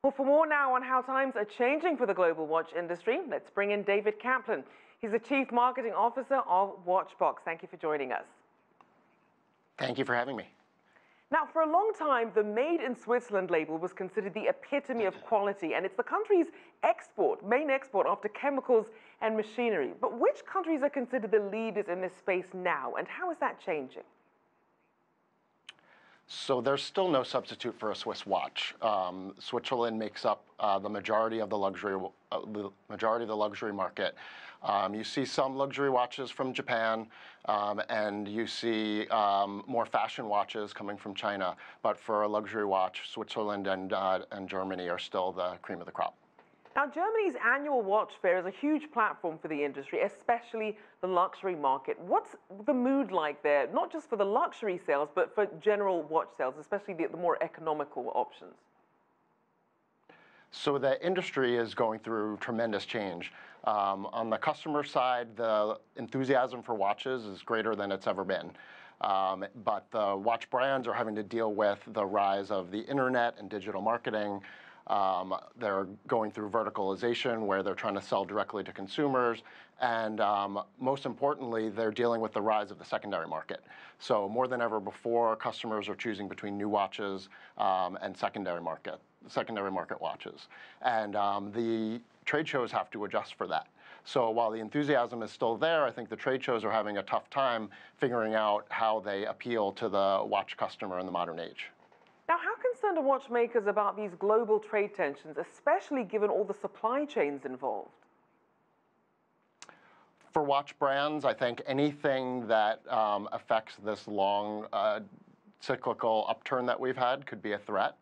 Well, for more now on how times are changing for the global watch industry, let's bring in David Kaplan. He's the Chief Marketing Officer of Watchbox. Thank you for joining us. Thank you for having me. Now, for a long time, the Made in Switzerland label was considered the epitome of quality, and it's the country's main export after chemicals and machinery. But which countries are considered the leaders in this space now, and how is that changing? So there's still no substitute for a Swiss watch. Switzerland makes up the majority of the luxury market. You see some luxury watches from Japan, and you see more fashion watches coming from China. But for a luxury watch, Switzerland and Germany are still the cream of the crop. Now, Germany's annual watch fair is a huge platform for the industry, especially the luxury market. What's the mood like there, not just for the luxury sales, but for general watch sales, especially the more economical options? So the industry is going through tremendous change. On the customer side, the enthusiasm for watches is greater than it's ever been. But the watch brands are having to deal with the rise of the internet and digital marketing. They're going through verticalization where they're trying to sell directly to consumers. And most importantly, they're dealing with the rise of the secondary market. So more than ever before, customers are choosing between new watches and secondary market watches. And the trade shows have to adjust for that. So while the enthusiasm is still there, I think the trade shows are having a tough time figuring out how they appeal to the watch customer in the modern age. Now, how concerned are watchmakers about these global trade tensions, especially given all the supply chains involved? For watch brands, I think anything that affects this long cyclical upturn that we've had could be a threat.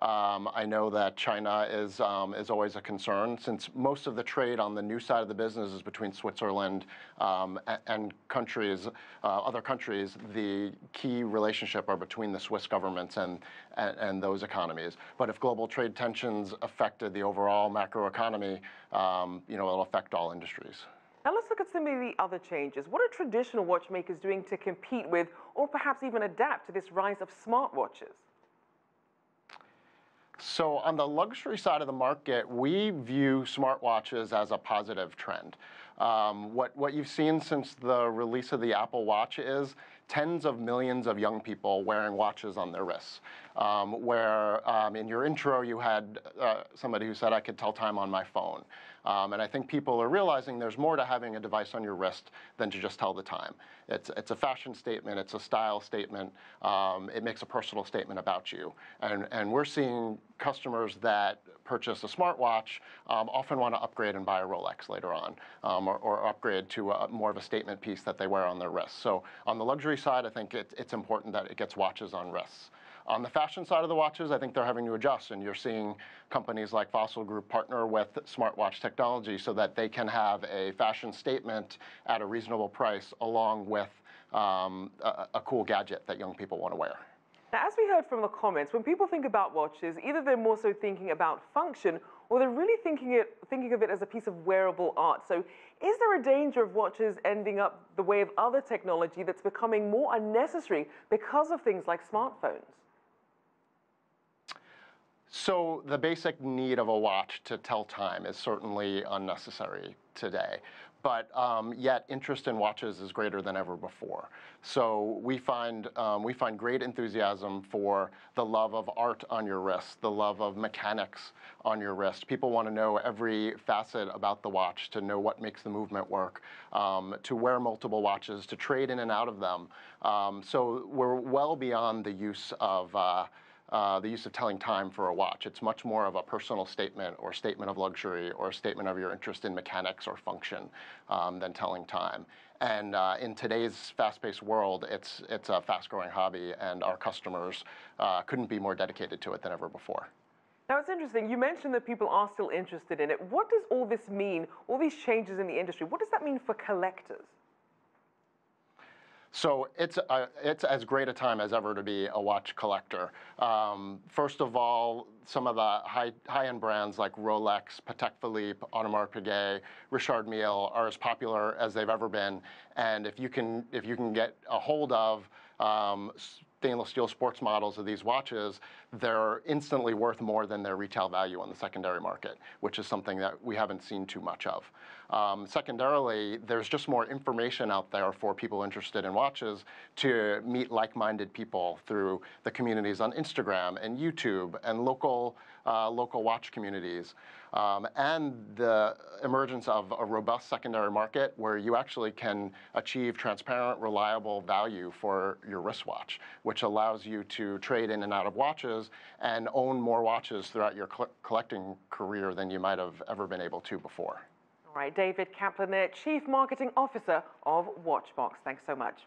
I know that China is always a concern, since most of the trade on the new side of the business is between Switzerland and other countries. The key relationship are between the Swiss governments and those economies. But if global trade tensions affected the overall macroeconomy, it'll affect all industries. Now let's look at some of the other changes. What are traditional watchmakers doing to compete with, or perhaps even adapt to this rise of smartwatches? So on the luxury side of the market, we view smartwatches as a positive trend. What you've seen since the release of the Apple Watch is tens of millions of young people wearing watches on their wrists. In your intro, you had somebody who said, I could tell time on my phone. And I think people are realizing there's more to having a device on your wrist than to just tell the time. It's a fashion statement, it's a style statement, it makes a personal statement about you. And we're seeing customers that purchase a smartwatch often want to upgrade and buy a Rolex later on, or upgrade to more of a statement piece that they wear on their wrists. So on the luxury side, I think it's important that it gets watches on wrists. On the fashion side of the watches, I think they're having to adjust, and you're seeing companies like Fossil Group partner with smartwatch technology so that they can have a fashion statement at a reasonable price along with a cool gadget that young people want to wear. Now, as we heard from the comments, when people think about watches, either they're more so thinking about function, or they're really thinking of it as a piece of wearable art. So is there a danger of watches ending up the way of other technology that's becoming more unnecessary because of things like smartphones? So the basic need of a watch to tell time is certainly unnecessary today. But yet interest in watches is greater than ever before. So we find great enthusiasm for the love of art on your wrist, the love of mechanics on your wrist. People want to know every facet about the watch, to know what makes the movement work, to wear multiple watches, to trade in and out of them. So we're well beyond the use of telling time for a watch. It's much more of a personal statement or statement of luxury or a statement of your interest in mechanics or function than telling time. And in today's fast-paced world, it's a fast-growing hobby, and our customers couldn't be more dedicated to it than ever before. Now, it's interesting. You mentioned that people are still interested in it. What does all this mean, all these changes in the industry? What does that mean for collectors? So it's as great a time as ever to be a watch collector. First of all, some of the high-end brands like Rolex, Patek Philippe, Audemars Piguet, Richard Mille are as popular as they've ever been. And if you can get a hold of stainless steel sports models of these watches, they're instantly worth more than their retail value on the secondary market, which is something that we haven't seen too much of. Secondarily, there's just more information out there for people interested in watches to meet like-minded people through the communities on Instagram and YouTube and local watch communities. And the emergence of a robust secondary market where you actually can achieve transparent, reliable value for your wristwatch, which allows you to trade in and out of watches and own more watches throughout your collecting career than you might have ever been able to before. All right, David Kaplan there, Chief Marketing Officer of Watchbox. Thanks so much.